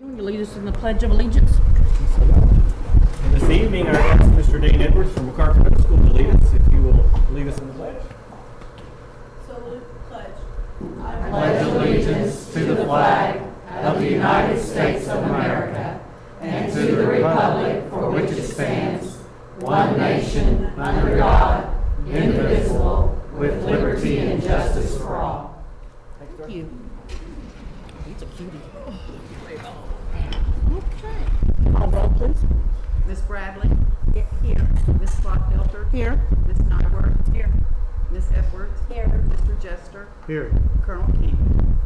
Will you lead us in the Pledge of Allegiance? This evening, I ask Mr. Dane Edwards from MacArthur Middle School to lead us. If you will lead us in the pledge. Salute pledge. I pledge allegiance to the flag of the United States of America and to the republic for which it stands, one nation, under God, indivisible, with liberty and justice for all. Thank you. He's a cutie. Okay. Call roll, please. Miss Bradley? Here. Miss Delter? Here. Miss Nyworth? Here. Miss Edwards? Here. Mr. Jester? Here. Colonel King?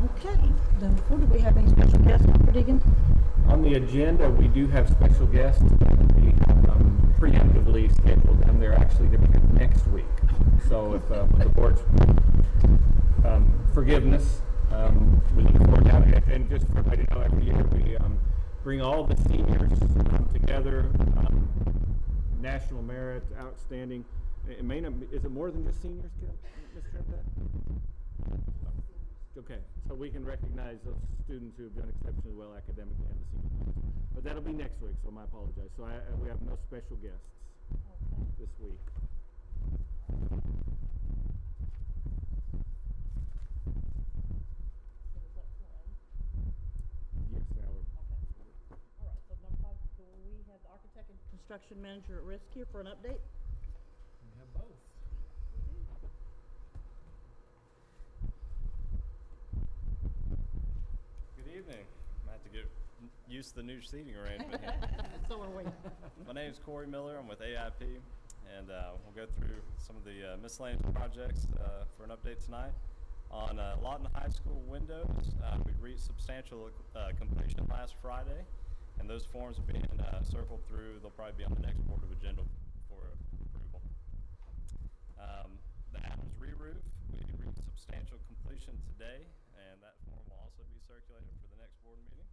Okay. Then before, do we have any special guests, Dr. Deegan? On the agenda, we do have special guests. We have preemptively scheduled them. They're actually going to be here next week. So if with the board's forgiveness, we look forward to having it. And just for everybody to know, every year we bring all the seniors together. National merit, outstanding. It may not be, is it more than just seniors, Ms. Trinidad? Okay, so we can recognize those students who have done exceptionally well academically on the senior class. But that'll be next week, so I apologize. So we have no special guests this week. Yes, Valerie. All right, so number 5, do we have the architect and construction manager at risk here for an update? We have both. Good evening. I have to get used to the new seating arrangement here. So are we. My name is Corey Miller. I'm with AIP, and we'll go through some of the miscellaneous projects for an update tonight. On Lawton High School windows, we reached substantial completion last Friday, and those forms are being circled through. They'll probably be on the next board of agenda for approval. The Adams re-roof, we reached substantial completion today, and that form will also be circulated for the next board meeting.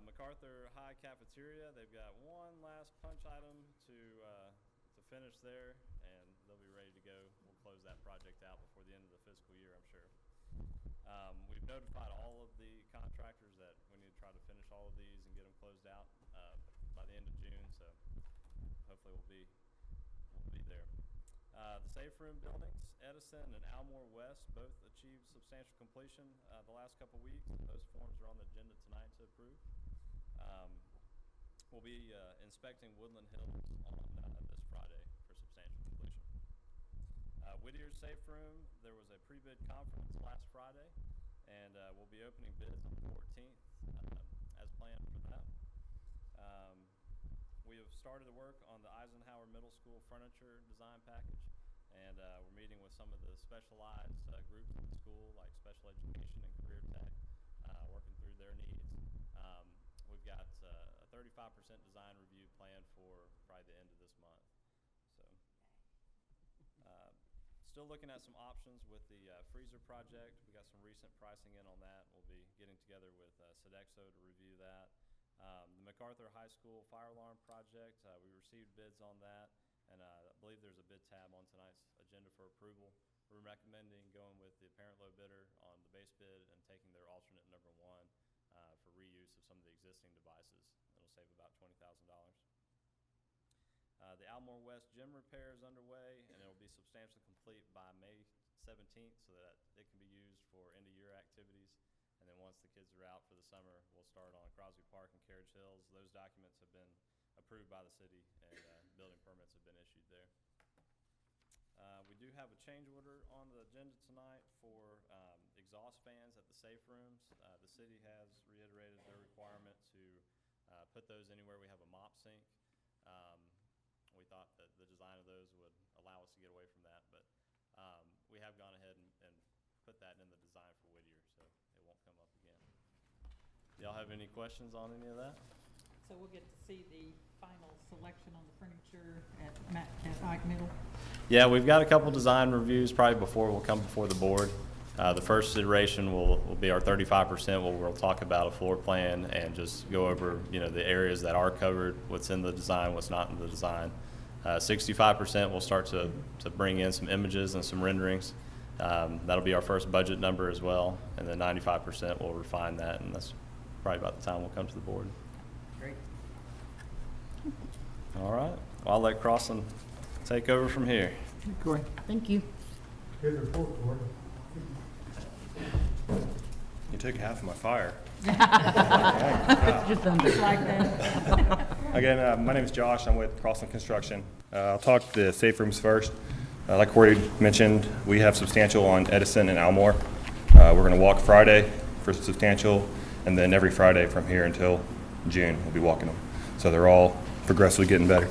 MacArthur High Cafeteria, they've got one last punch item to finish there, and they'll be ready to go. We'll close that project out before the end of the fiscal year, I'm sure. We've notified all of the contractors that we need to try to finish all of these and get them closed out by the end of June, so hopefully we'll be there. The safe room buildings, Edison and Almore West, both achieved substantial completion the last couple weeks. Those forms are on the agenda tonight to approve. We'll be inspecting Woodland Hills on this Friday for substantial completion. Whittier's safe room, there was a pre-bid conference last Friday, and we'll be opening bids on the 14th as planned for that. We have started to work on the Eisenhower Middle School furniture design package, and we're meeting with some of the specialized groups in the school, like special education and career tech, working through their needs. We've got a 35% design review planned for probably the end of this month. So, still looking at some options with the freezer project. We got some recent pricing in on that. We'll be getting together with Sodexo to review that. The MacArthur High School fire alarm project, we received bids on that, and I believe there's a bid tab on tonight's agenda for approval. We're recommending going with the apparent low bidder on the base bid and taking their alternate number 1 for reuse of some of the existing devices. It'll save about $20,000. The Almore West gym repair is underway, and it'll be substantially complete by May 17th so that it can be used for end-of-year activities. And then once the kids are out for the summer, we'll start on Crosby Park and Carriage Hills. Those documents have been approved by the city, and building permits have been issued there. We do have a change order on the agenda tonight for exhaust fans at the safe rooms. The city has reiterated their requirement to put those anywhere we have a mop sink. We thought that the design of those would allow us to get away from that, but we have gone ahead and put that in the design for Whittier, so it won't come up again. Do y'all have any questions on any of that? So we'll get to see the final selection on the furniture at Ike Middle? Yeah, we've got a couple design reviews probably before we'll come before the board. The first iteration will be our 35%, where we'll talk about a floor plan and just go over, the areas that are covered, what's in the design, what's not in the design. 65% we'll start to bring in some images and some renderings. That'll be our first budget number as well, and then 95% we'll refine that, and that's probably about the time we'll come to the board. Great. All right, well, I'll let Crossland take over from here. Corey. Thank you. Good report, Corey. You took half of my fire. Just like that. Again, my name is Josh. I'm with Crossland Construction. I'll talk the safe rooms first. Like Corey mentioned, we have substantial on Edison and Almore. We're going to walk Friday for substantial, and then every Friday from here until June, we'll be walking them. So they're all progressively getting better.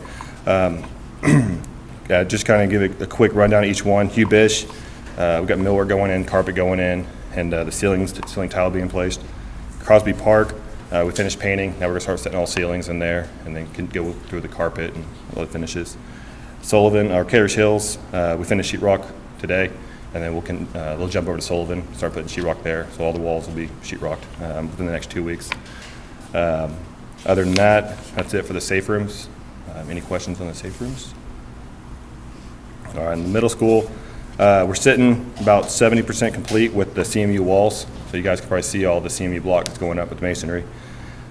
Just kind of give a quick rundown of each one. Hugh Bish, we've got millwork going in, carpet going in, and the ceiling tile being placed. Crosby Park, we finished painting. Now we're going to start setting all ceilings in there, and then can go through the carpet and all the finishes. Sullivan, or Caters Hills, we finished sheetrock today, and then we'll jump over to Sullivan, start putting sheetrock there. So all the walls will be sheetrocked within the next 2 weeks. Other than that, that's it for the safe rooms. Any questions on the safe rooms? All right, in the middle school, we're sitting about 70% complete with the CMU walls. So you guys can probably see all the CMU block that's going up with the masonry.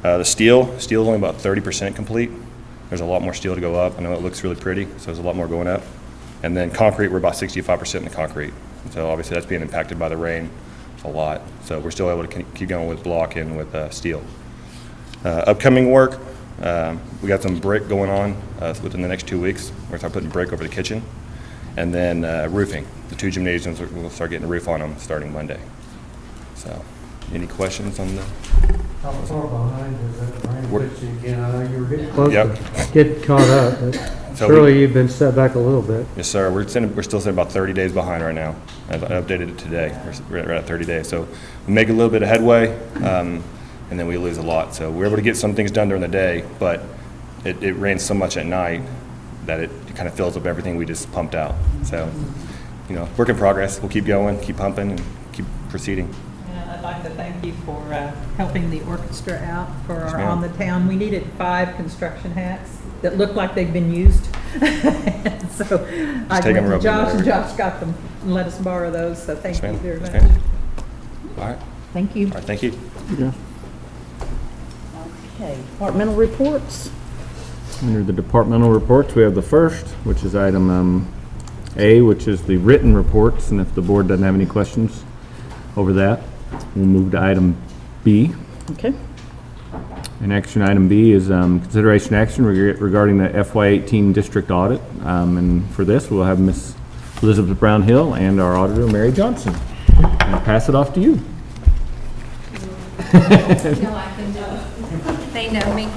The steel is only about 30% complete. There's a lot more steel to go up. I know it looks really pretty, so there's a lot more going up. And then concrete, we're about 65% in the concrete. So obviously that's being impacted by the rain a lot. So we're still able to keep going with block and with steel. Upcoming work, we got some brick going on within the next 2 weeks. We're going to start putting brick over the kitchen. And then roofing. The 2 gymnasiums, we'll start getting a roof on them starting Monday. So, any questions on the? How far behind is that rain We're- pitching again? I know you were getting close Yep. to get caught up, but So surely you've been set back a little bit. Yes, sir. We're still sitting about 30 days behind right now. I updated it today. We're at 30 days. So we make a little bit of headway, and then we lose a lot. So we're able to get some things done during the day, but it rains so much at night that it kind of fills up everything we just pumped out. So, work in progress. We'll keep going, keep pumping, and keep proceeding. And I'd like to thank you for helping the orchestra out for Yes, our ma'am. On the Town. We needed 5 construction hats that looked like they'd been used. So I take 'em, went to rub 'em Josh, and over. Josh got them and let us borrow those, so thank Yes, you ma'am. very Yes, much. ma'am. All right. Thank you. All right. Thank you. Okay, departmental reports. Under the departmental reports, we have the first, which is item A, which is the written reports, and if the board doesn't have any questions over that, we'll move to item B. Okay. And action item B is consideration action regarding the FY18 district audit. And for this, we'll have Ms. Elizabeth Brownhill and our auditor, Mary Johnson. And I'll pass it off to you. No, I can do it. They know me.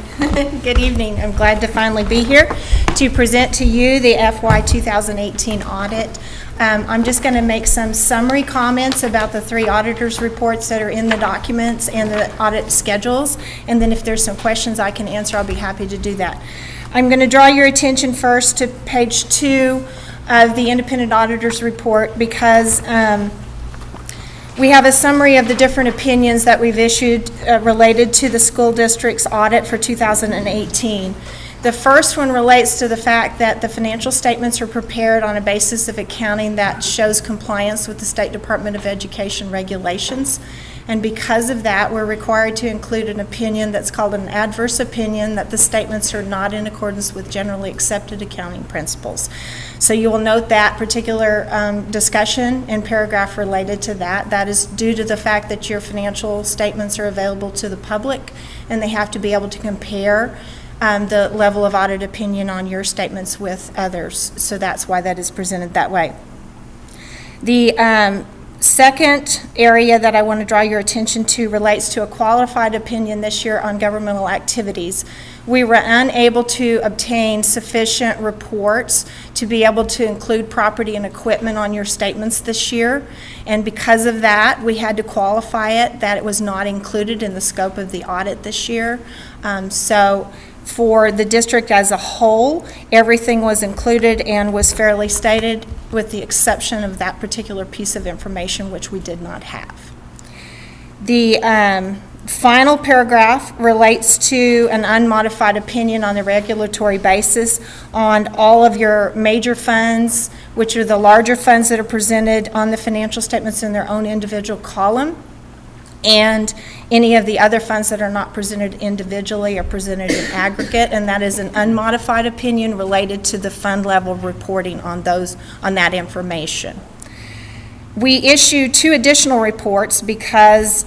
Good evening. I'm glad to finally be here to present to you the FY 2018 audit. I'm just going to make some summary comments about the 3 auditors' reports that are in the documents and the audit schedules, and then if there's some questions I can answer, I'll be happy to do that. I'm going to draw your attention first to page 2 of the independent auditor's report because we have a summary of the different opinions that we've issued related to the school district's audit for 2018. The first one relates to the fact that the financial statements are prepared on a basis of accounting that shows compliance with the State Department of Education regulations. And because of that, we're required to include an opinion that's called an adverse opinion that the statements are not in accordance with generally accepted accounting principles. So you will note that particular discussion and paragraph related to that. That is due to the fact that your financial statements are available to the public and they have to be able to compare the level of audit opinion on your statements with others. So that's why that is presented that way. The second area that I want to draw your attention to relates to a qualified opinion this year on governmental activities. We were unable to obtain sufficient reports to be able to include property and equipment on your statements this year, and because of that, we had to qualify it that it was not included in the scope of the audit this year. So for the district as a whole, everything was included and was fairly stated, with the exception of that particular piece of information which we did not have. The final paragraph relates to an unmodified opinion on the regulatory basis on all of your major funds, which are the larger funds that are presented on the financial statements in their own individual column, and any of the other funds that are not presented individually are presented in aggregate, and that is an unmodified opinion related to the fund level reporting on that information. We issue 2 additional reports because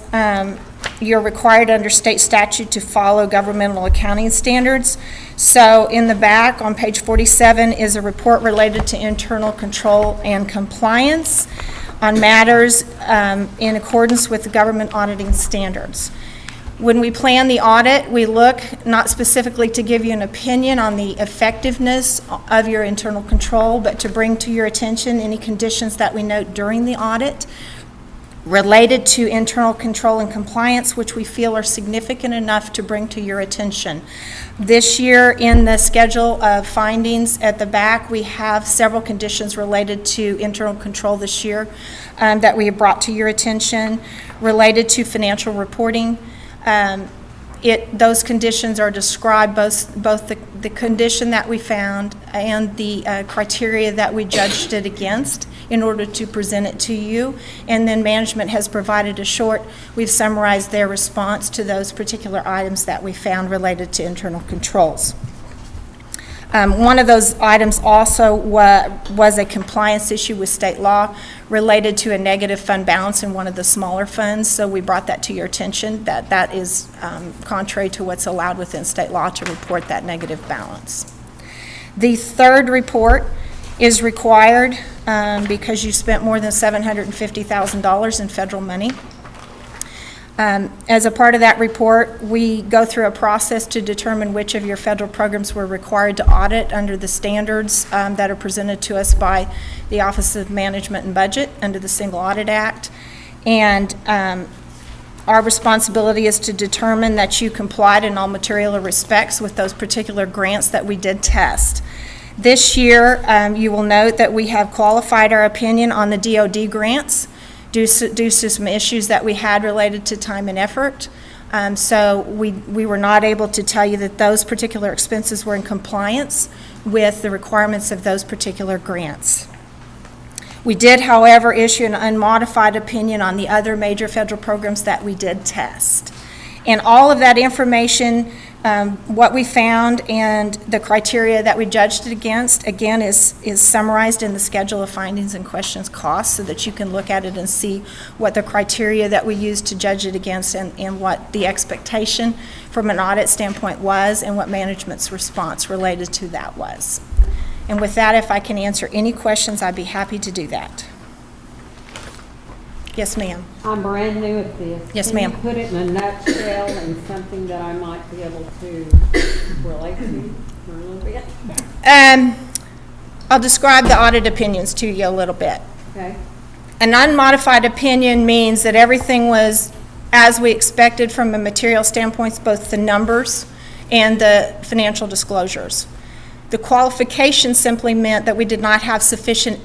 you're required under state statute to follow governmental accounting standards. So in the back on page 47 is a report related to internal control and compliance on matters in accordance with the government auditing standards. When we plan the audit, we look not specifically to give you an opinion on the effectiveness of your internal control, but to bring to your attention any conditions that we note during the audit related to internal control and compliance, which we feel are significant enough to bring to your attention. This year, in the schedule of findings at the back, we have several conditions related to internal control this year that we have brought to your attention, related to financial reporting. Those conditions are described, both the condition that we found and the criteria that we judged it against in order to present it to you. And then management has provided we've summarized their response to those particular items that we found related to internal controls. One of those items also was a compliance issue with state law related to a negative fund balance in one of the smaller funds. So we brought that to your attention, that is contrary to what's allowed within state law to report that negative balance. The third report is required because you spent more than $750,000 in federal money. As a part of that report, we go through a process to determine which of your federal programs we're required to audit under the standards that are presented to us by the Office of Management and Budget under the Single Audit Act. And our responsibility is to determine that you complied in all material respects with those particular grants that we did test. This year, you will note that we have qualified our opinion on the DoD grants due to some issues that we had related to time and effort. So we were not able to tell you that those particular expenses were in compliance with the requirements of those particular grants. We did, however, issue an unmodified opinion on the other major federal programs that we did test. And all of that information, what we found and the criteria that we judged it against, again, is summarized in the schedule of findings and questions costs so that you can look at it and see what the criteria that we used to judge it against and what the expectation from an audit standpoint was and what management's response related to that was. And with that, if I can answer any questions, I'd be happy to do that. Yes, ma'am. I'm brand new at this. Yes, ma'am. Can you put it in a nutshell and something that I might be able to relate to for a little bit? I'll describe the audit opinions to you a little bit. Okay. An unmodified opinion means that everything was as we expected from a material standpoint, both the numbers and the financial disclosures. The qualification simply meant that we did not have sufficient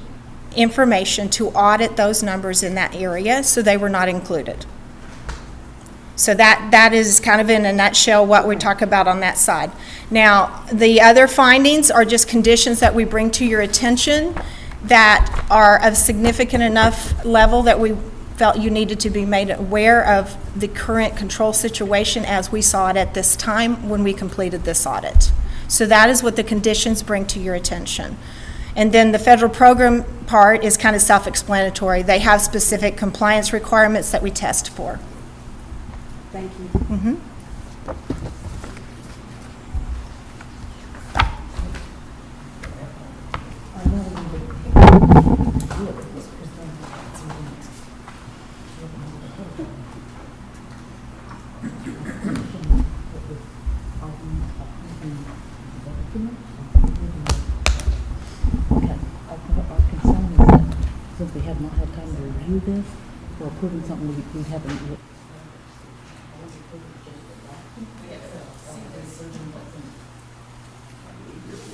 information to audit those numbers in that area, so they were not included. So that is kind of in a nutshell what we talk about on that side. Now, the other findings are just conditions that we bring to your attention that are of significant enough level that we felt you needed to be made aware of the current control situation as we saw it at this time when we completed this audit. So that is what the conditions bring to your attention. And then the federal program part is kind of self-explanatory. They have specific compliance requirements that we test for. Thank you. Mm-hmm. Since we have not had time to review this, we're approving something we haven't looked.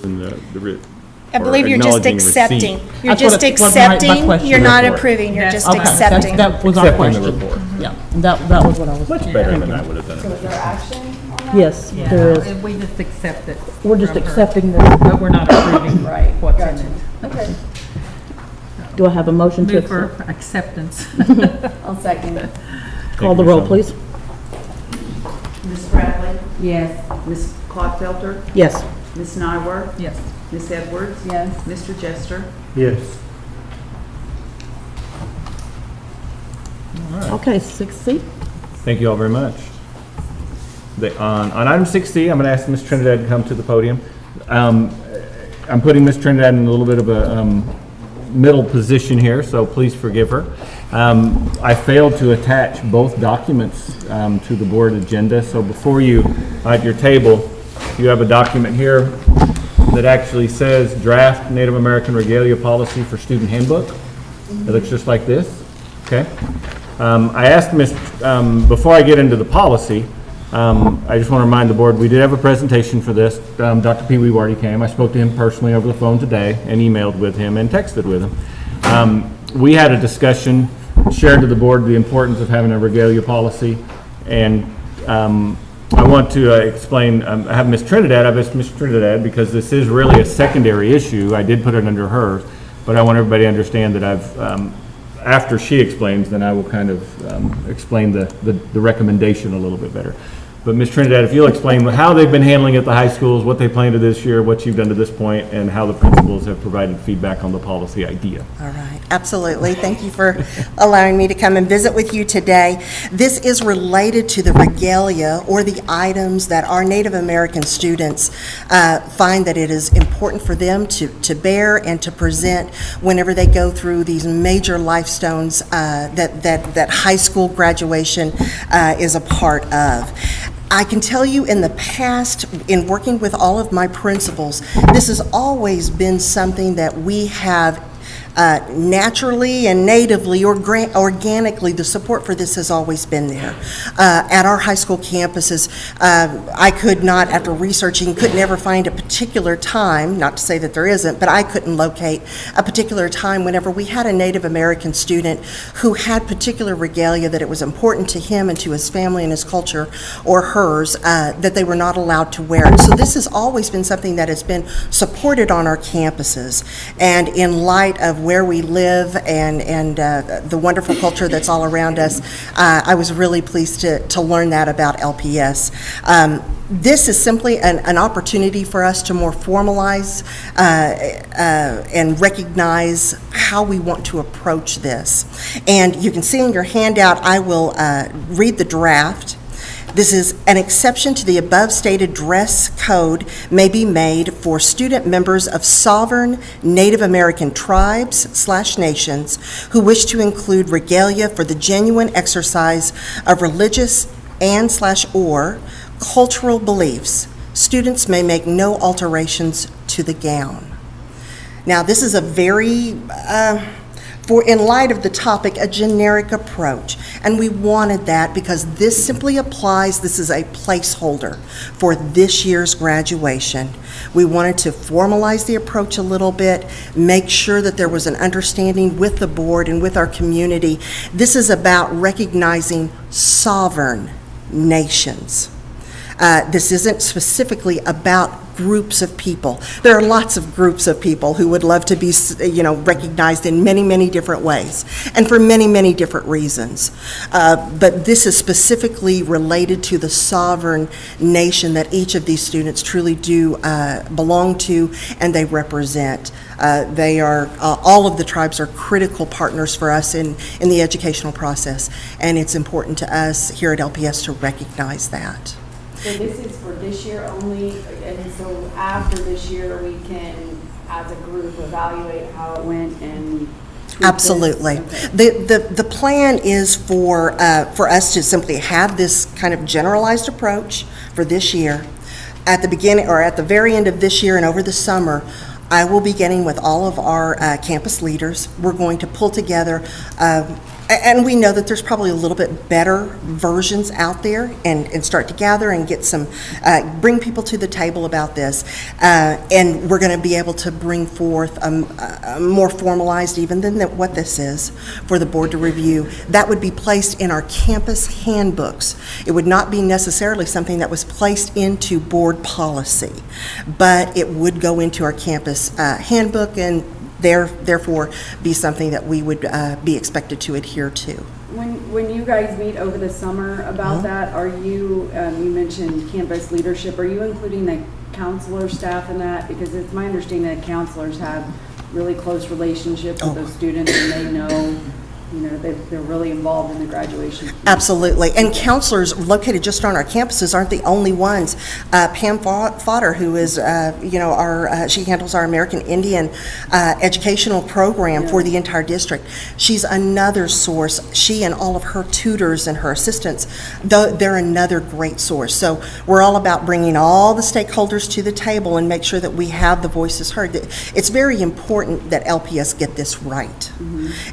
And I believe you're just acknowledging receipt. accepting. You're That's what just it- what my accepting, question you're was. not approving, you're just Okay, accepting. that was our Accepting the question. report. Yeah, that was what I was. Much better than I would have done. So is there action on that? Yes, Yeah, there is. and we just accept it. We're just from her. accepting the, But we're not approving what's in Gotcha. it. Okay, do I have a motion to Move accept? for acceptance. I'll second it. Call the roll, please. Ms. Bradley? Yes. Ms. Clodfelter? Yes. Ms. Nyworth? Yes. Ms. Edwards? Yes. Mr. Jester? Yes. Okay, 6C. Thank you all very much. On item 6C, I'm going to ask Ms. Trinidad to come to the podium. I'm putting Ms. Trinidad in a little bit of a middle position here, so please forgive her. I failed to attach both documents to the board agenda, so before you, at your table, you have a document here that actually says Draft Native American Regalia Policy for Student Handbook. It looks just like this, okay? I asked before I get into the policy, I just want to remind the board, we did have a presentation for this. Dr. Pee Wee already came. I spoke to him personally over the phone today and emailed with him and texted with him. We had a discussion, shared to the board the importance of having a regalia policy, and I want to explain, I have Ms. Trinidad, I've asked Ms. Trinidad because this is really a secondary issue. I did put it under hers, but I want everybody to understand that I've, after she explains, then I will kind of explain the recommendation a little bit better. But Ms. Trinidad, if you'll explain how they've been handling it at the high schools, what they plan to this year, what you've done to this point, and how the principals have provided feedback on the policy idea. All right, absolutely. Thank you for allowing me to come and visit with you today. This is related to the regalia, or the items that our Native American students find that it is important for them to bear and to present whenever they go through these major life stones that high school graduation is a part of. I can tell you in the past, in working with all of my principals, this has always been something that we have naturally and natively or organically, the support for this has always been there. At our high school campuses, I could not, after researching, could never find a particular time, not to say that there isn't, but I couldn't locate a particular time whenever we had a Native American student who had particular regalia that it was important to him and to his family and his culture, or hers, that they were not allowed to wear it. So this has always been something that has been supported on our campuses. And in light of where we live and the wonderful culture that's all around us, I was really pleased to learn that about LPS. This is simply an opportunity for us to more formalize and recognize how we want to approach this. And you can see in your handout, I will read the draft. This is an exception to the above stated dress code may be made for student members of sovereign Native American tribes/nations who wish to include regalia for the genuine exercise of religious and/or cultural beliefs. Students may make no alterations to the gown. Now, this is a very in light of the topic, a generic approach. And we wanted that because this simply applies, this is a placeholder for this year's graduation. We wanted to formalize the approach a little bit, make sure that there was an understanding with the board and with our community. This is about recognizing sovereign nations. This isn't specifically about groups of people. There are lots of groups of people who would love to be, recognized in many, many different ways and for many, many different reasons. But this is specifically related to the sovereign nation that each of these students truly do belong to and they represent. They are, all of the tribes are critical partners for us in the educational process, and it's important to us here at LPS to recognize that. So this is for this year only, and so after this year, we can, as a group, evaluate how it went and tweak this? Absolutely. Okay. The plan is for us to simply have this kind of generalized approach for this year. At the beginning, or at the very end of this year and over the summer, I will be getting with all of our campus leaders. We're going to pull together And we know that there's probably a little bit better versions out there, and start to gather and get some, bring people to the table about this. And we're going to be able to bring forth a more formalized even than what this is for the board to review. That would be placed in our campus handbooks. It would not be necessarily something that was placed into board policy, but it would go into our campus handbook and therefore be something that we would be expected to adhere to. When you guys meet over the summer about that, are you, you mentioned campus leadership, are you including the counselor staff in that? Because it's my understanding that counselors have really close relationships with those students, and they know, you know, they're really involved in the graduation. Absolutely. And counselors located just on our campuses aren't the only ones. Pam Fodder, who is, you know, she handles our American Indian educational program for the entire district. She's another source. She and all of her tutors and her assistants, they're another great source. So we're all about bringing all the stakeholders to the table and make sure that we have the voices heard. It's very important that LPS get this right.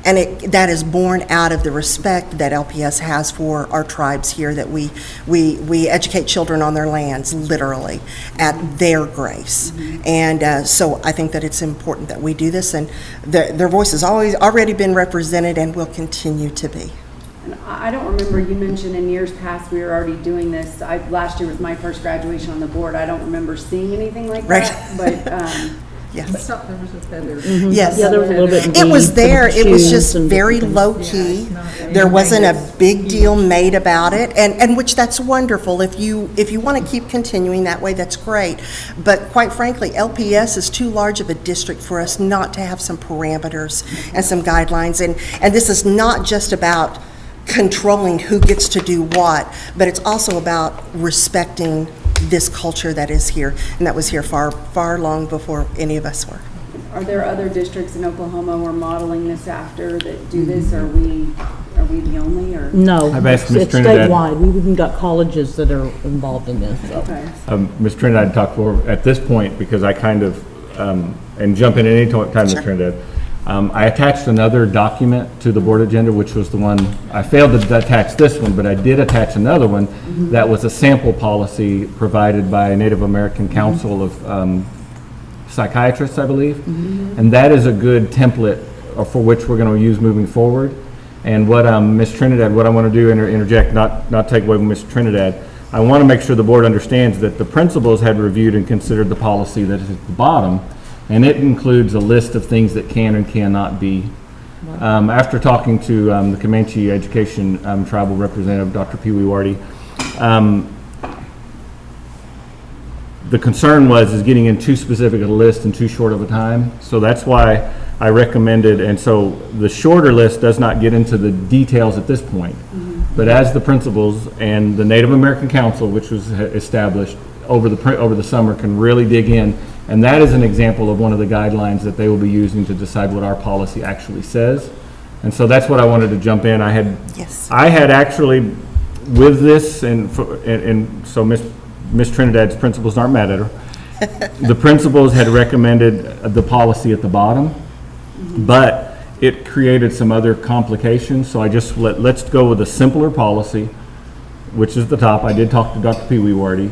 And that is born out of the respect that LPS has for our tribes here, that we educate children on their lands, literally, at their grace. And so I think that it's important that we do this, and their voice has already been represented and will continue to be. And I don't remember, you mentioned in years past we were already doing this. Last year was my first graduation on the board. I don't remember seeing anything like that, but yes. There was a feather. Yes. Yeah, there was a little bit. It was there. It was just very low key. There wasn't a big deal made about it, and which that's wonderful. If you want to keep continuing that way, that's great. But quite frankly, LPS is too large of a district for us not to have some parameters and some guidelines. And this is not just about controlling who gets to do what, but it's also about respecting this culture that is here, and that was here far long before any of us were. Are there other districts in Oklahoma we're modeling this after that do this? Are we the only, or? No, I've asked Ms. it's Trinidad. statewide. We've even got colleges that are involved in this, so. Okay. Ms. Trinidad talked for at this point, because I kind of, and jump in at any time, Ms. Trinidad. I attached another document to the board agenda, which was the one, I failed to attach this one, but I did attach another one that was a sample policy provided by Native American Council of Psychiatrists, I believe. And that is a good template for which we're going to use moving forward. And what Ms. Trinidad, what I want to do, interject, not take away from Ms. Trinidad, I want to make sure the board understands that the principals had reviewed and considered the policy that is at the bottom, and it includes a list of things that can and cannot be. After talking to the Comanche Education Tribal Representative, Dr. Pee Wee Wardy, the concern is getting in too specific a list in too short of a time. So that's why I recommended, and so the shorter list does not get into the details at this point. But as the principals and the Native American Council, which was established over the summer, can really dig in. And that is an example of one of the guidelines that they will be using to decide what our policy actually says. And so that's what I wanted to jump in. I had actually, with this, and so Miss Trinidad's principals aren't mad at her. The principals had recommended the policy at the bottom, but it created some other complications. So I just let's go with a simpler policy, which is the top. I did talk to Dr. Pee Wee Wardy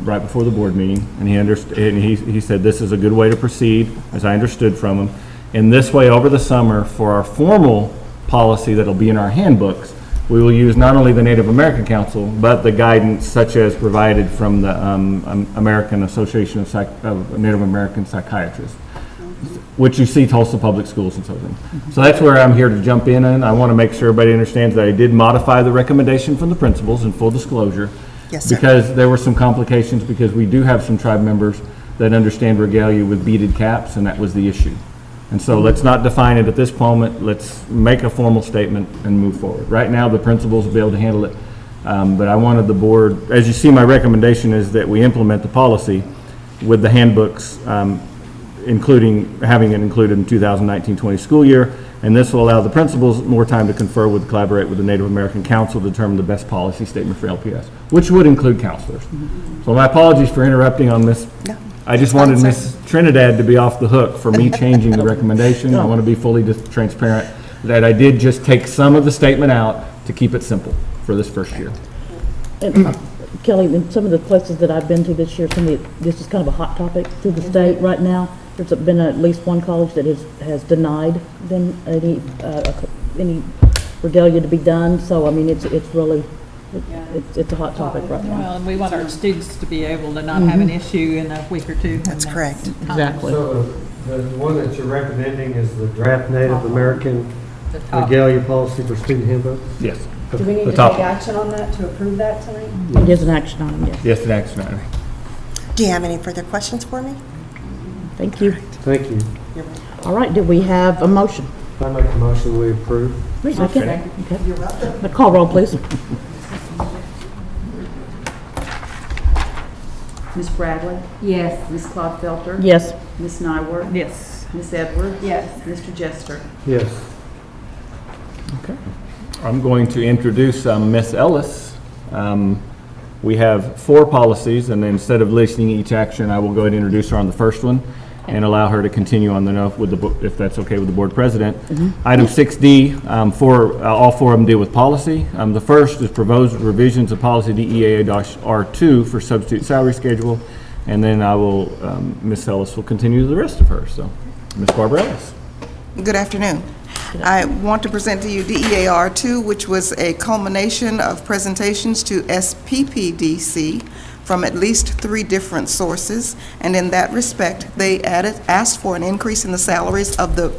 right before the board meeting, and he said this is a good way to proceed, as I understood from him. In this way, over the summer, for our formal policy that'll be in our handbooks, we will use not only the Native American Council, but the guidance such as provided from the American Association of Native American Psychiatrists, which you see Tulsa Public Schools and so on. So that's where I'm here to jump in, and I want to make sure everybody understands that I did modify the recommendation from the principals in full disclosure. Yes, sir. Because there were some complications, because we do have some tribe members that understand regalia with beaded caps, and that was the issue. And so let's not define it at this moment. Let's make a formal statement and move forward. Right now, the principals will be able to handle it, but I wanted the board, as you see, my recommendation is that we implement the policy with the handbooks, having it included in 2019-20 school year, and this will allow the principals more time to collaborate with the Native American Council to determine the best policy statement for LPS, which would include counselors. So my apologies for interrupting on this. No, I just wanted Ms. Trinidad to be off the hook for me changing the recommendation. I want to be fully transparent. that I did just take some of the statement out to keep it simple for this first year. And, Kelly, in some of the places that I've been to this year, this is kind of a hot topic through the state right now. There's been at least one college that has denied them any regalia to be done. So I mean, it's really it's a hot topic right now. Well, and we want our students to be able to not have an issue in a week or two. That's correct. Exactly. So the one that you're recommending is the draft Native American The top. regalia policy for student handbook? Yes. Do we need The to top. take action on that to approve that tonight? It is an action item, yes. Yes, an action item. Do you have any further questions for me? Thank you. Thank you. All right, do we have a motion? I make a motion we approve. Second. Okay. A call roll, please. Ms. Bradley? Yes. Ms. Clodfelter? Yes. Ms. Nyworth? Yes. Ms. Edwards? Yes. Mr. Jester? Yes. Okay. I'm going to introduce Ms. Ellis. We have 4 policies, and then instead of listing each action, I will go ahead and introduce her on the first one and allow her to continue on the note with if that's okay with the board president. Item 6D, all 4 of them deal with policy. The first is proposed revisions of policy DEA-R2 for substitute salary schedule, and then Ms. Ellis will continue the rest of her. So, Ms. Barbara Ellis. Good afternoon. I want to present to you DEAR2, which was a culmination of presentations to SPPDC from at least 3 different sources, and in that respect, they asked for an increase in the salaries of the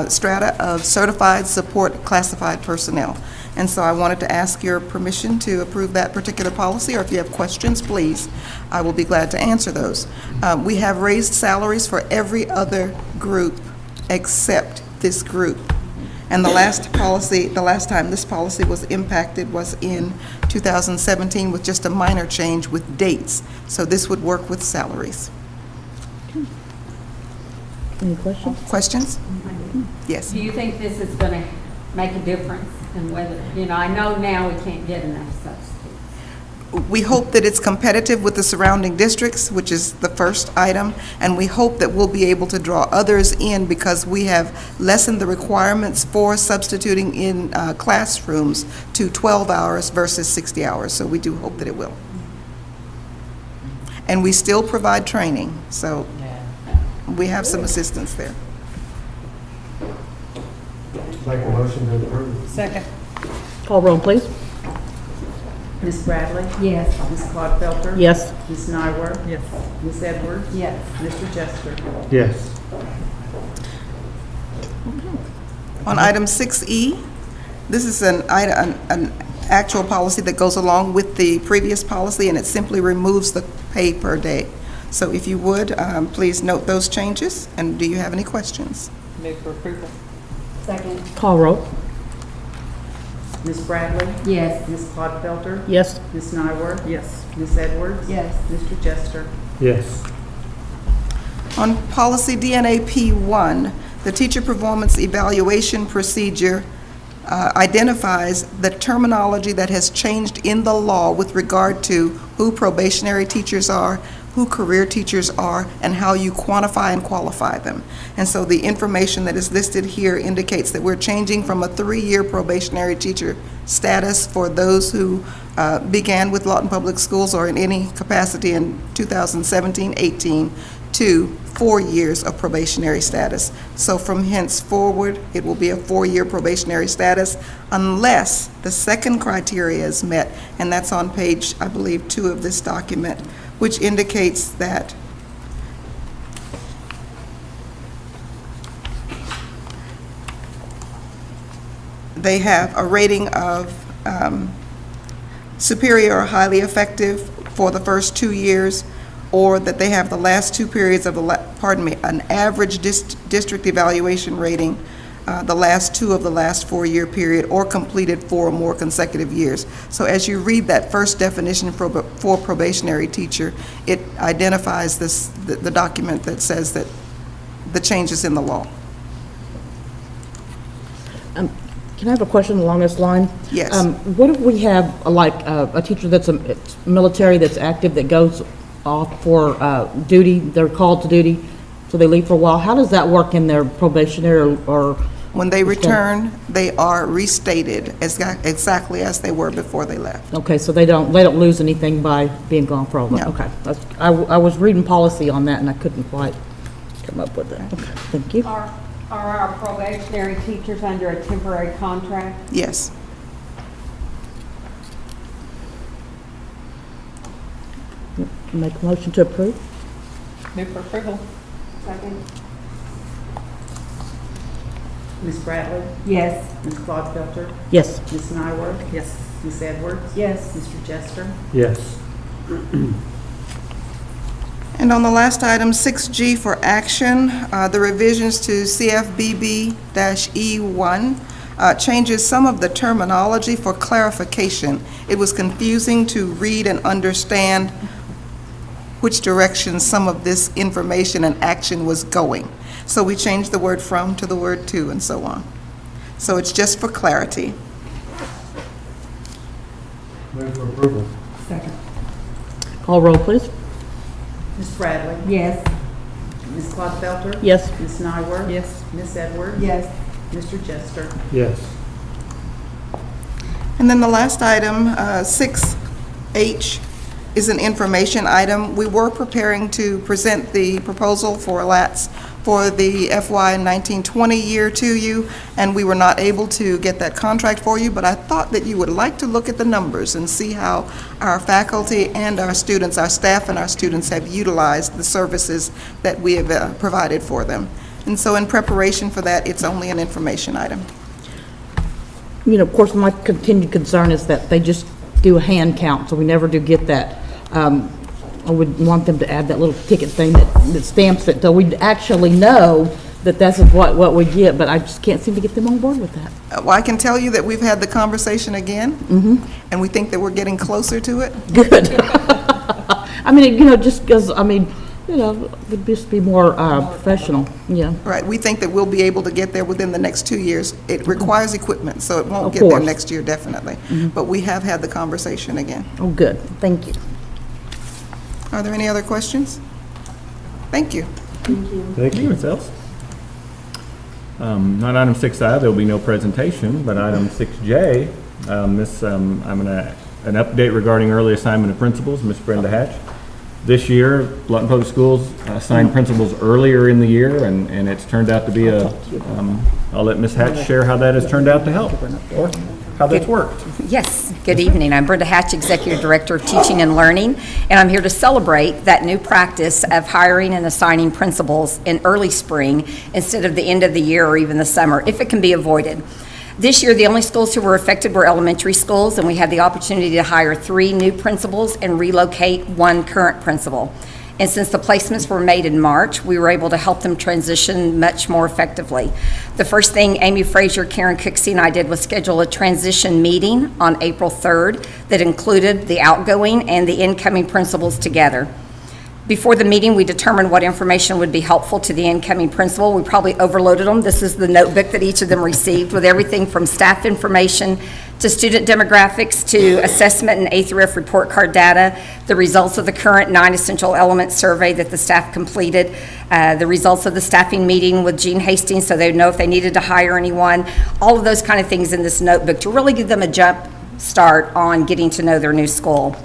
strata of certified support classified personnel. And so I wanted to ask your permission to approve that particular policy, or if you have questions, please, I will be glad to answer those. We have raised salaries for every other group except this group. And the last time this policy was impacted was in 2017 with just a minor change with dates. So this would work with salaries. Any questions? Questions? Yes. Do you think this is going to make a difference in whether, I know now we can't get enough substitutes. We hope that it's competitive with the surrounding districts, which is the first item, and we hope that we'll be able to draw others in because we have lessened the requirements for substituting in classrooms to 12 hours versus 60 hours, so we do hope that it will. And we still provide training, so we have some assistance there. Make a motion to approve. Second. Call roll, please. Ms. Bradley? Yes. Ms. Clodfelter? Yes. Ms. Nyworth? Yes. Ms. Edwards? Yes. Mr. Jester? Yes. On item 6E, this is an actual policy that goes along with the previous policy, and it simply removes the pay per day. So if you would, please note those changes, and do you have any questions? Move for approval. Second. Call roll. Ms. Bradley? Yes. Ms. Clodfelter? Yes. Ms. Nyworth? Yes. Ms. Edwards? Yes. Mr. Jester? Yes. On policy DNA P1, the teacher performance evaluation procedure identifies the terminology that has changed in the law with regard to who probationary teachers are, who career teachers are, and how you quantify and qualify them. And so the information that is listed here indicates that we're changing from a 3-year probationary teacher status for those who began with Lawton Public Schools or in any capacity in 2017-18 to 4 years of probationary status. So from henceforward, it will be a 4-year probationary status unless the second criteria is met, and that's on page, I believe, 2 of this document, which indicates that they have a rating of superior or highly effective for the first 2 years, or that they have the last 2 periods of an average district evaluation rating, the last 2 of the last 4-year period, or completed 4 or more consecutive years. So as you read that first definition for probationary teacher, it identifies the document that says that the changes in the law. Can I have a question along this line? Yes. What if we have a teacher that's it's military that's active that goes off for duty, they're called to duty, so they leave for a while? How does that work in their probationary or When they return, they are restated exactly as they were before they left. Okay, so they don't lose anything by being gone for all that? No. Okay. I was reading policy on that and I couldn't quite come up with it. Okay, thank you. Are our probationary teachers under a temporary contract? Yes. Make a motion to approve? Move for approval. Second. Ms. Bradley? Yes. Ms. Claude-Felter? Yes. Ms. Nyworth? Yes. Ms. Edwards? Yes. Mr. Jester? Yes. And on the last item, 6G for action, the revisions to CFBB-E1 changes some of the terminology for clarification. It was confusing to read and understand which direction some of this information and action was going. So we changed the word from to the word to and so on. So it's just for clarity. Move for approval. Second. Call roll, please. Ms. Bradley? Yes. Ms. Claude-Felter? Yes. Ms. Nyworth? Yes. Ms. Edwards? Yes. Mr. Jester? Yes. And then the last item, 6H, is an information item. We were preparing to present the proposal for LATS for the FY 1920 year to you, and we were not able to get that contract for you, but I thought that you would like to look at the numbers and see how our faculty and our students, our staff and our students have utilized the services that we have provided for them. And so in preparation for that, it's only an information item. You know, of course, my continued concern is that they just do a hand count, so we never do get that. I would want them to add that little ticket thing that stamps it, so we actually know that that's what we get, but I just can't seem to get them on board with that. Well, I can tell you that we've had the conversation again, and we think that we're getting closer to it. Good. I mean, you know, just because, I mean, you know, it would just be more professional, yeah. Right, we think that we'll be able to get there within the next 2 years. It requires equipment, so it won't Of get there course. next year, definitely. But we have had the conversation again. Oh, good, thank you. Are there any other questions? Thank you. Thank you. Ms. Ellis. On item 6I, there will be no presentation, but item 6J, I'm going to, an update regarding early assignment of principals, Ms. Brenda Hatch. This year, Lawton Public Schools assigned principals earlier in the year, and it's turned out to be I'll let Ms. Hatch share how that has turned out to help, or how that's worked. Yes, good evening. I'm Brenda Hatch, Executive Director of Teaching and Learning, and I'm here to celebrate that new practice of hiring and assigning principals in early spring instead of the end of the year or even the summer, if it can be avoided. This year, the only schools who were affected were elementary schools, and we had the opportunity to hire 3 new principals and relocate 1 current principal. And since the placements were made in March, we were able to help them transition much more effectively. The first thing Amy Frazier, Karen Cooksey, and I did was schedule a transition meeting on April 3rd that included the outgoing and the incoming principals together. Before the meeting, we determined what information would be helpful to the incoming principal. We probably overloaded them. This is the notebook that each of them received with everything from staff information to student demographics to assessment and A through F report card data, the results of the current 9 essential elements survey that the staff completed, the results of the staffing meeting with Jean Hastings so they'd know if they needed to hire anyone, all of those kind of things in this notebook to really give them a jump start on getting to know their new school.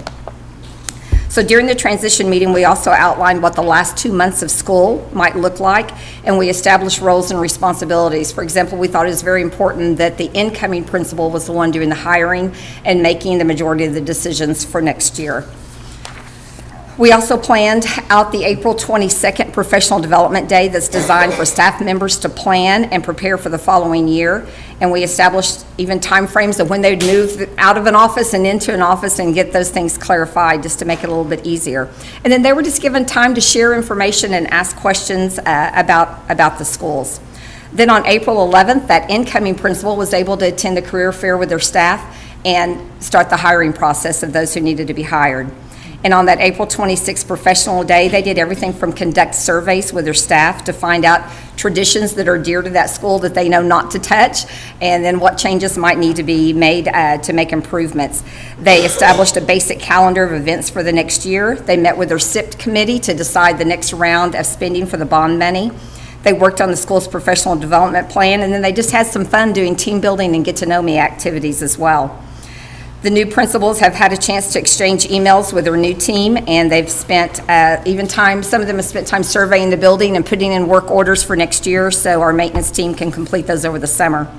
So during the transition meeting, we also outlined what the last 2 months of school might look like, and we established roles and responsibilities. For example, we thought it was very important that the incoming principal was the one doing the hiring and making the majority of the decisions for next year. We also planned out the April 22nd Professional Development Day that's designed for staff members to plan and prepare for the following year. And we established even time frames of when they'd move out of an office and into an office and get those things clarified just to make it a little bit easier. And then they were just given time to share information and ask questions about the schools. Then on April 11th, that incoming principal was able to attend the career fair with their staff and start the hiring process of those who needed to be hired. And on that April 26th professional day, they did everything from conduct surveys with their staff to find out traditions that are dear to that school that they know not to touch, and then what changes might need to be made to make improvements. They established a basic calendar of events for the next year. They met with their SIP committee to decide the next round of spending for the bond money. They worked on the school's professional development plan, and then they just had some fun doing team building and get-to-know-me activities as well. The new principals have had a chance to exchange emails with their new team, and they've spent even time, some of them have spent time surveying the building and putting in work orders for next year, so our maintenance team can complete those over the summer.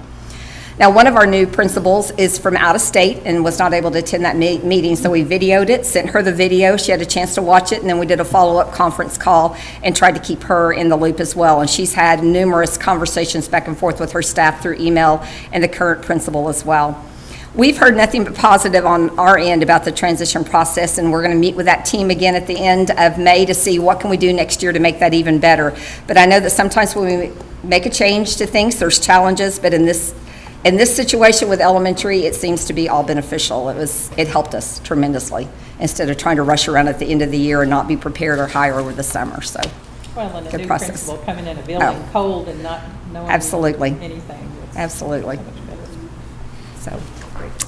Now, one of our new principals is from out of state and was not able to attend that meeting, so we videoed it, sent her the video, she had a chance to watch it, and then we did a follow-up conference call and tried to keep her in the loop as well. And she's had numerous conversations back and forth with her staff through email and the current principal as well. We've heard nothing but positive on our end about the transition process, and we're going to meet with that team again at the end of May to see what can we do next year to make that even better. But I know that sometimes when we make a change to things, there's challenges, but in this situation with elementary, it seems to be all beneficial. It helped us tremendously instead of trying to rush around at the end of the year and not be prepared or hire over the summer. So, well, and a good new process. principal coming in a building cold and not knowing Absolutely. anything. Absolutely. So much better. So,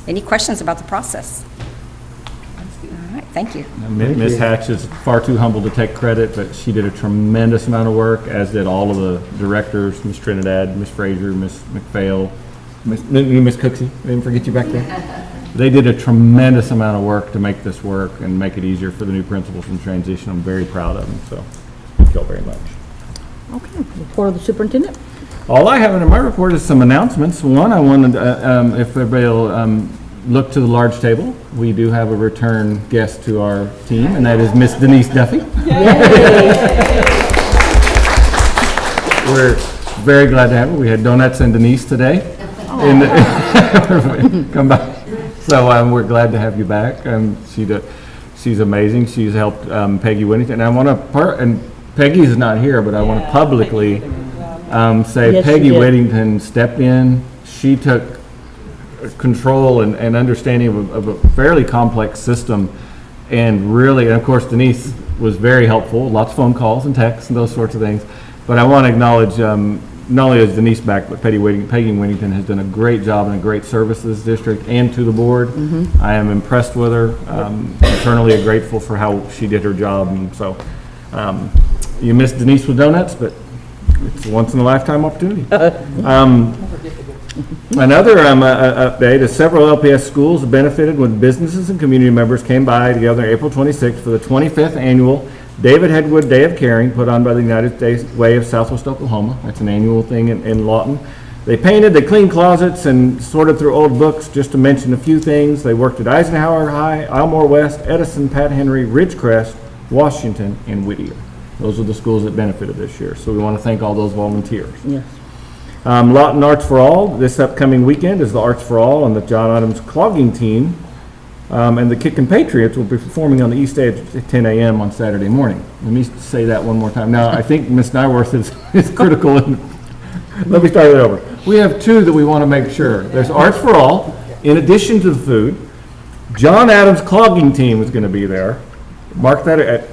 any questions about the process? All right, thank you. Ms. Hatch is far too humble to take credit, but she did a tremendous amount of work, as did all of the directors, Ms. Trinidad, Ms. Frazier, Ms. McPhail, Ms. Cooksey, I didn't forget you back there. They did a tremendous amount of work to make this work and make it easier for the new principals in transition. I'm very proud of them, so thank you all very much. Okay, report of the superintendent. All I have in my report is some announcements. One, I wanted, if everybody will look to the large table, we do have a return guest to our team, and that is Miss Denise Duffy. We're very glad to have her. We had donuts and Denise today. Come back. So we're glad to have you back. She's amazing. She's helped Peggy Whittington. And I want to, and Peggy's not here, but I want to publicly say Yes, Peggy Whittington stepped in. She took control and understanding of a fairly complex system, and really, and of course Denise was very helpful, lots of phone calls and texts and those sorts of things. But I want to acknowledge not only is Denise back, but Peggy Whittington has done a great job and a great service to this district and to the board. I am impressed with her, eternally grateful for how she did her job. And so you missed Denise with donuts, but it's a once-in-a-lifetime opportunity. Another update is several LPS schools have benefited when businesses and community members came by together April 26th for the 25th annual David Hedwood Day of Caring, put on by the United States Way of Southwest Oklahoma. That's an annual thing in Lawton. They painted, they cleaned closets, and sorted through old books, just to mention a few things. They worked at Eisenhower High, Elmore West, Edison, Pat Henry, Ridgecrest, Washington, and Whittier. Those are the schools that benefited this year, so we want to thank all those volunteers. Yes. Lawton Arts for All, this upcoming weekend is the Arts for All, and the John Adams clogging team and the Kickin' Patriots will be performing on the East Edge at 10 a.m. on Saturday morning. Let me say that one more time. Now, I think Ms. Nyworth is critical. Let me start it over. We have two that we want to make sure. There's Arts for All, in addition to the food. John Adams clogging team is going to be there. Mark that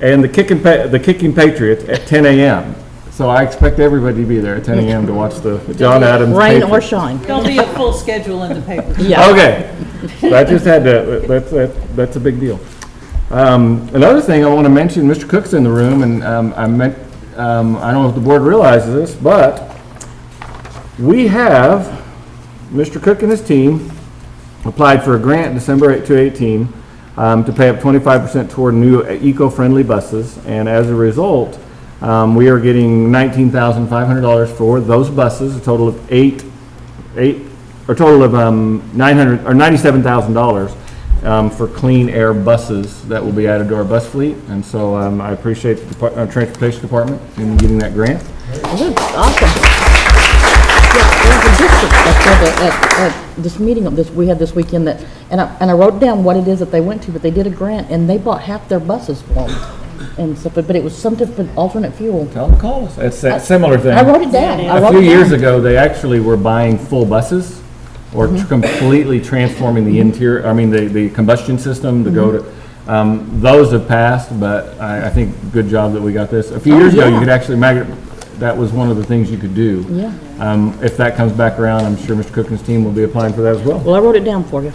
and the Kicking Patriots at 10 a.m. So I expect everybody to be there at 10 a.m. to watch the John Adams Rain Patriots. or shine. There'll be a full schedule in the paper. Yeah. Okay. That just had to, that's a big deal. Another thing I want to mention, Mr. Cook's in the room, and I don't know if the board realizes this, but we have, Mr. Cook and his team applied for a grant December 8 to 18 to pay up 25% toward new eco-friendly buses, and as a result, we are getting $19,500 for those buses, a total of $97,000 for clean air buses that will be added to our bus fleet. And so I appreciate the Transportation Department in getting that grant. Good. Awesome. Yeah, there's a district at this meeting we had this weekend that, and I wrote down what it is that they went to, but they did a grant and they bought half their buses for them. And stuff, but it was some different alternate fuel. Tell them to call us. It's a similar thing. I wrote it down. A few years ago, they actually were buying full buses or completely transforming the interior, the combustion system to go to, those have passed, but I think good job that we got this. A few years ago, you could actually that was one of the things you could do. Yeah. If that comes back around, I'm sure Mr. Cook and his team will be applying for that as well. Well, I wrote it down for you.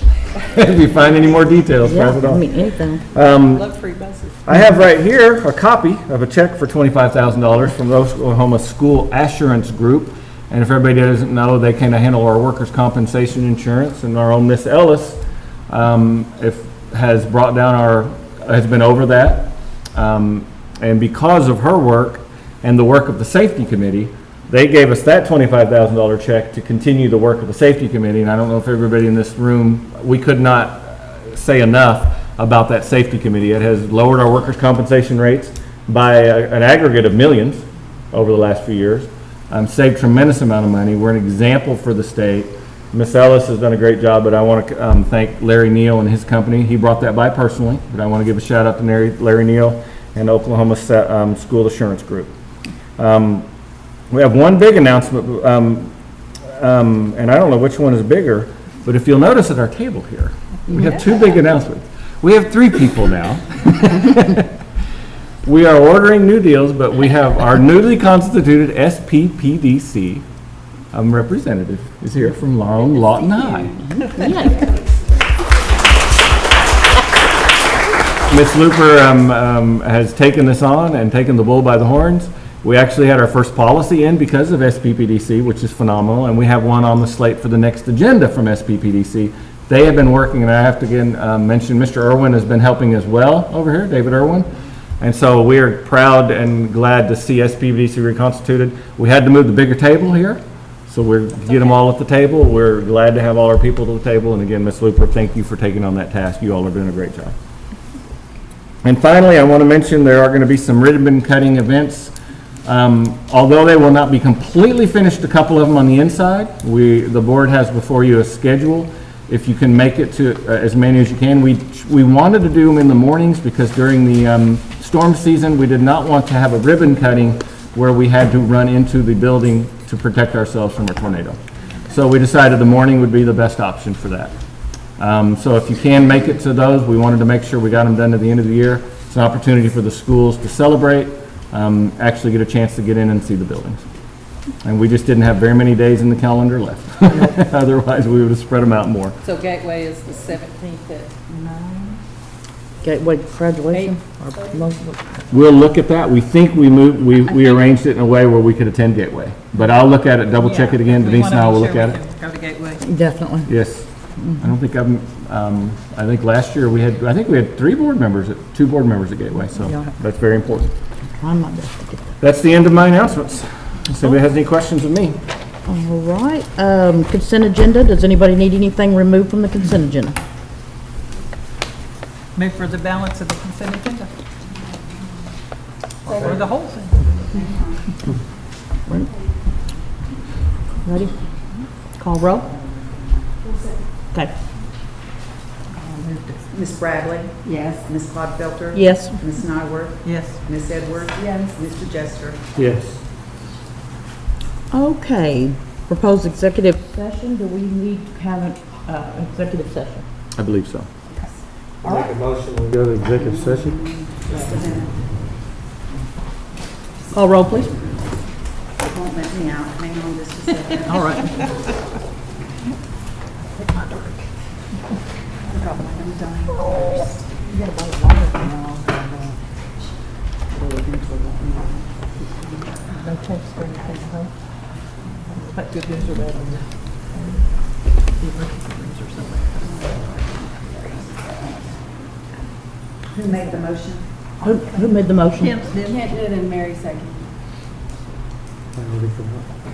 If you find any more details, Yeah, pass it I on. mean, anything. Love free buses. I have right here a copy of a check for $25,000 from the Oklahoma School Assurance Group. And if everybody doesn't know, they kind of handle our workers' compensation insurance, and our own Miss Ellis has been over that. And because of her work and the work of the safety committee, they gave us that $25,000 check to continue the work of the safety committee. And I don't know if everybody in this room, we could not say enough about that safety committee. It has lowered our workers' compensation rates by an aggregate of millions over the last few years. Saved tremendous amount of money. We're an example for the state. Miss Ellis has done a great job, but I want to thank Larry Neal and his company. He brought that by personally, but I want to give a shout out to Larry Neal and Oklahoma School Assurance Group. We have one big announcement, and I don't know which one is bigger, but if you'll notice at our table here, we have two big announcements. We have 3 people now. We are ordering new deals, but we have our newly constituted SPPDC representative is here from Long Lawton High. Ms. Looper has taken this on and taken the bull by the horns. We actually had our first policy in because of SPPDC, which is phenomenal, and we have one on the slate for the next agenda from SPPDC. They have been working, and I have to again mention Mr. Irwin has been helping as well over here, David Irwin. And so we are proud and glad to see SPPDC reconstituted. We had to move the bigger table here, so we're get them all at the table. We're glad to have all our people to the table. And again, Ms. Looper, thank you for taking on that task. You all are doing a great job. And finally, I want to mention there are going to be some ribbon cutting events. Although they will not be completely finished, a couple of them on the inside. The board has before you a schedule. If you can make it to as many as you can. We wanted to do them in the mornings because during the storm season, we did not want to have a ribbon cutting where we had to run into the building to protect ourselves from a tornado. So we decided the morning would be the best option for that. So if you can make it to those, we wanted to make sure we got them done at the end of the year. It's an opportunity for the schools to celebrate, actually get a chance to get in and see the buildings. And we just didn't have very many days in the calendar left. Otherwise, we would have spread them out more. So Gateway is the 17th at 9? Gateway graduation? We'll look at that. We think we arranged it in a way where we could attend Gateway. But I'll look at it, double check it again. Denise and I will look at it. Go to Gateway. Definitely. Yes. I don't think I think last year we had 2 board members at Gateway, so that's very important. Trying my best to get that. That's the end of my announcements. If anybody has any questions of me? All right, consent agenda, does anybody need anything removed from the consent agenda? Move for the balance of the consent agenda. Or the whole thing. Ready? Call roll? Okay. Ms. Bradley? Yes. Ms. Clodfelter? Yes. Ms. Nyworth? Yes. Ms. Edwards? Yes. Mr. Jester? Yes. Okay, proposed executive session, do we need to have an executive session? I believe so. Make a motion, we go to executive session. Call roll, please. Won't let me out. Hang on just a second. All right. No text or anything, huh? What good news or bad news? The emergency rooms or something. Who made the motion? Who made the motion? Kent did. Kent did and Mary second.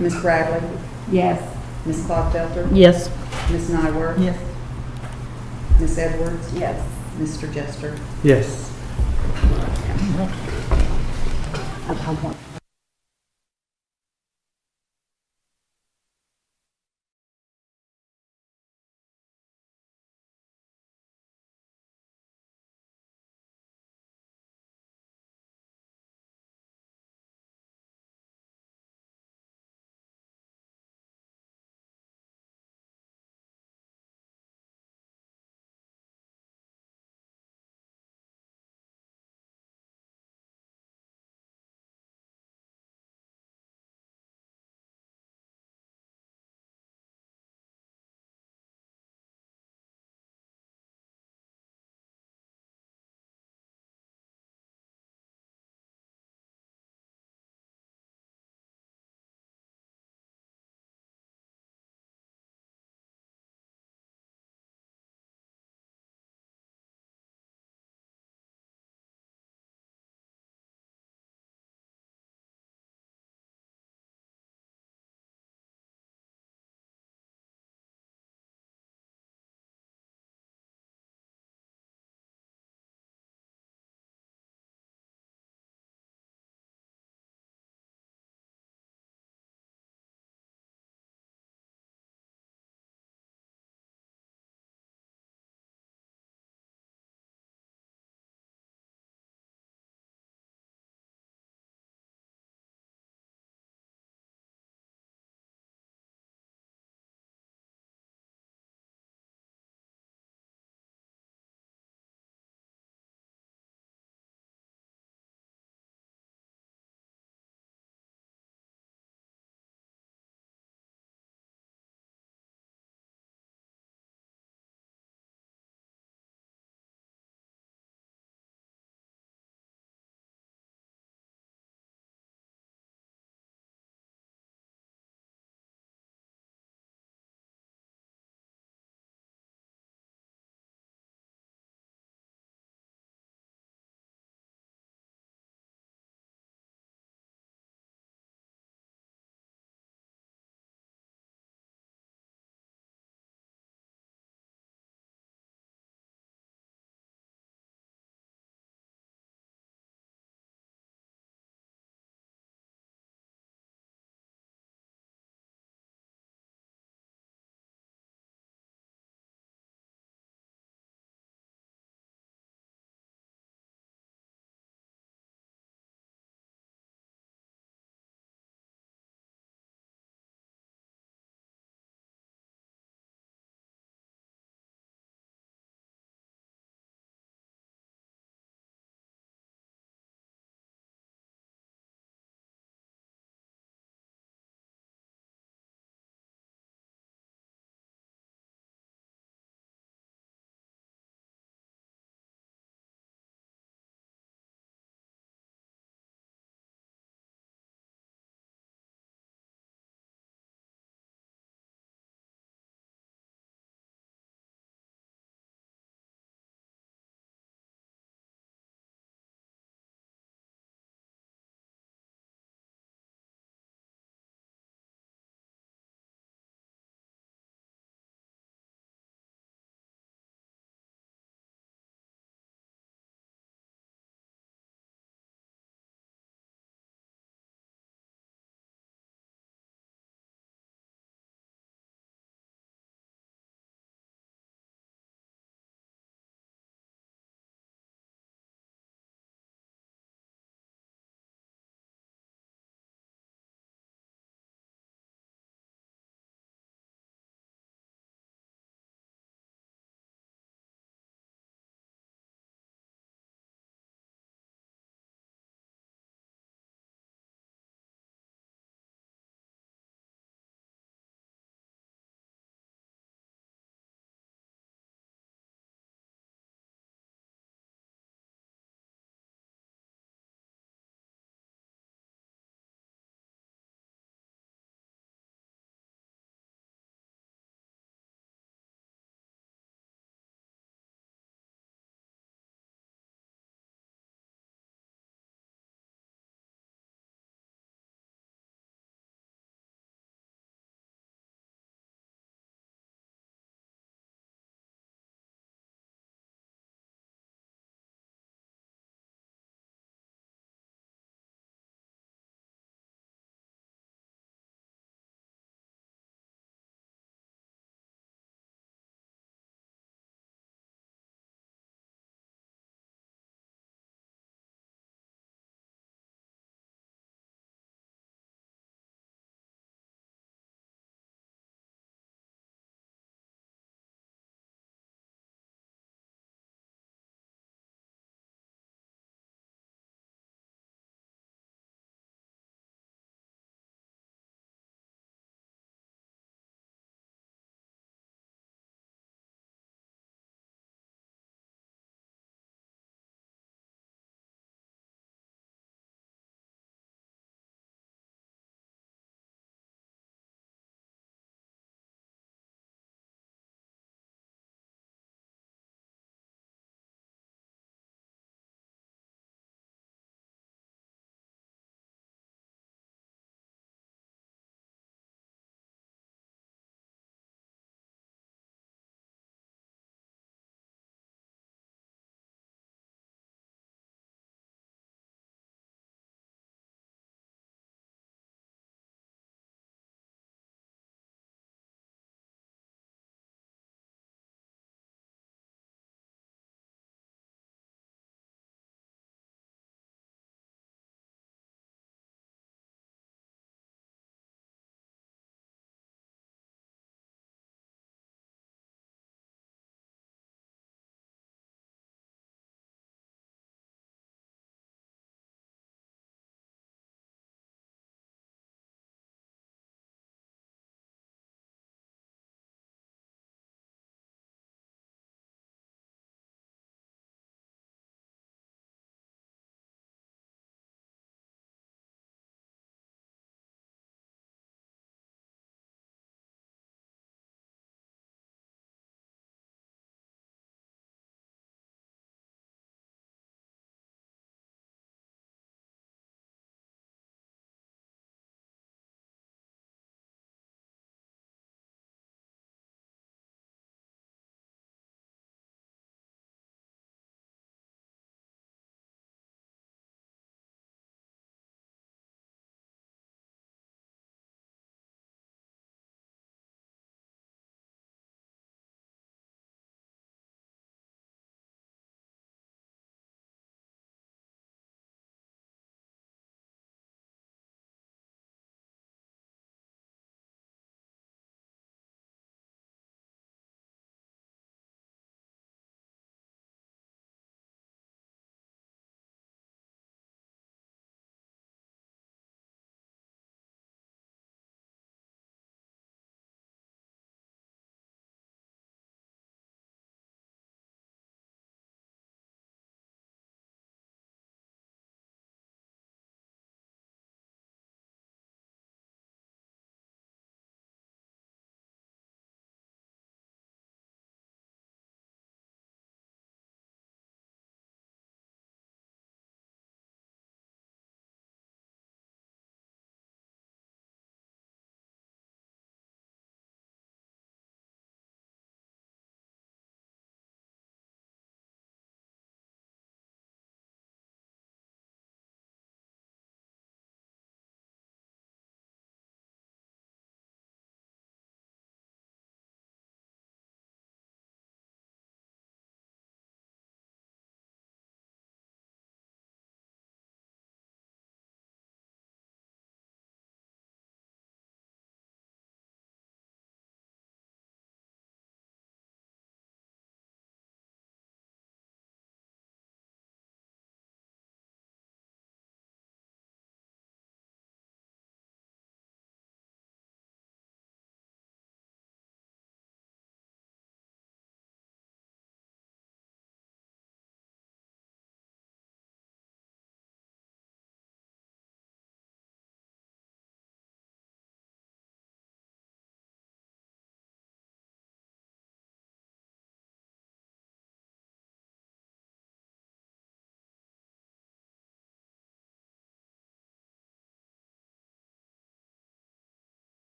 Ms. Bradley? Yes. Ms. Clodfelter? Yes. Ms. Nyworth? Yes. Ms. Edwards? Yes. Mr. Jester? Yes. I want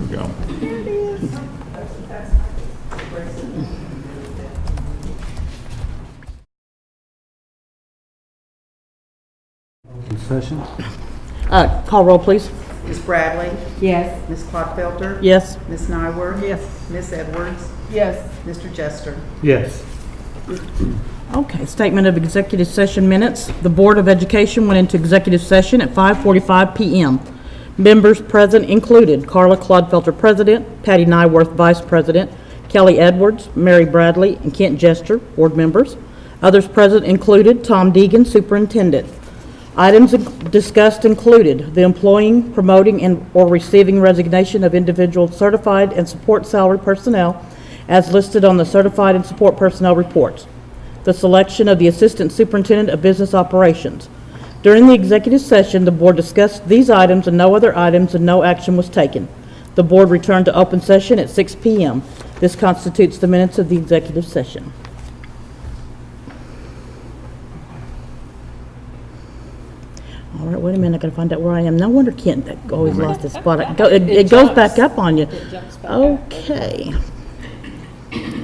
we go. Session? Call roll, please. Ms. Bradley? Yes. Ms. Clodfelter? Yes. Ms. Nyworth? Yes. Ms. Edwards? Yes. Mr. Jester? Yes. Okay, statement of executive session minutes. The Board of Education went into executive session at 5:45 PM. Members present included Carla Clodfelter, President, Patty Nyworth, Vice President, Kelly Edwards, Mary Bradley, and Kent Jester, Board members. Others present included Tom Deegan, Superintendent. Items discussed included the employing, promoting, and/or receiving resignation of individual certified and support salary personnel as listed on the certified and support personnel reports, the selection of the Assistant Superintendent of Business Operations. During the executive session, the board discussed these items and no other items, and no action was taken. The board returned to open session at 6 p.m. This constitutes the minutes of the executive session. All right, wait a minute, I gotta find out where I am. No wonder Kent always lost his spot. It goes back up on you. Okay.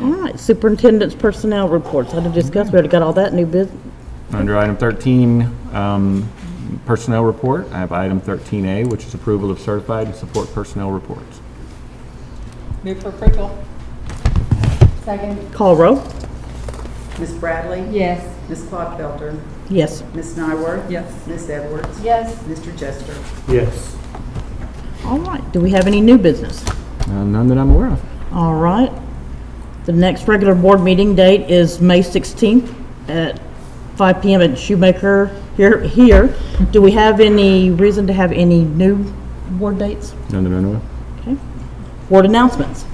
All right, Superintendent's personnel reports. I did discuss, we already got all that new business. Under item 13, personnel report, I have item 13A, which is approval of certified and support personnel reports. Move for approval. Second. Call roll. Ms. Bradley? Yes. Ms. Clodfelter? Yes. Ms. Nyworth? Yes. Ms. Edwards? Yes. Mr. Jester? Yes. All right, do we have any new business? None that I'm aware of. All right. The next regular board meeting date is May 16th at 5 p.m. at Shoemaker here. Do we have any reason to have any new board dates? None that I know of. Okay. Board announcements.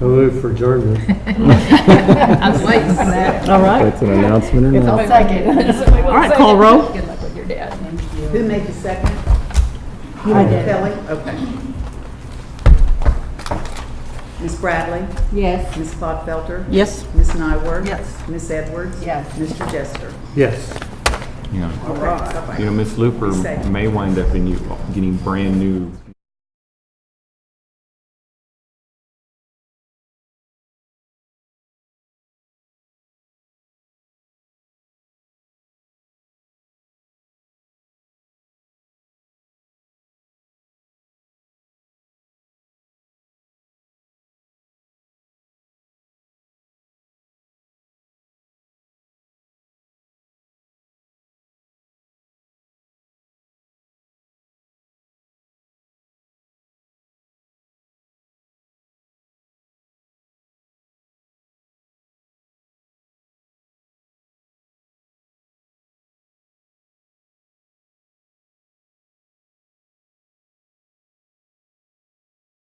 I move for adjournment. I was waiting for that. All right. That's an announcement or not? Second. All right, call roll. Good luck with your dad. Who made the second? I did. Kelly? Okay. Ms. Bradley? Yes. Ms. Clodfelter? Yes. Ms. Nyworth? Yes. Ms. Edwards? Yes. Mr. Jester? Yes. Yeah. All right. You know, Ms. Looper Second. may wind up getting brand new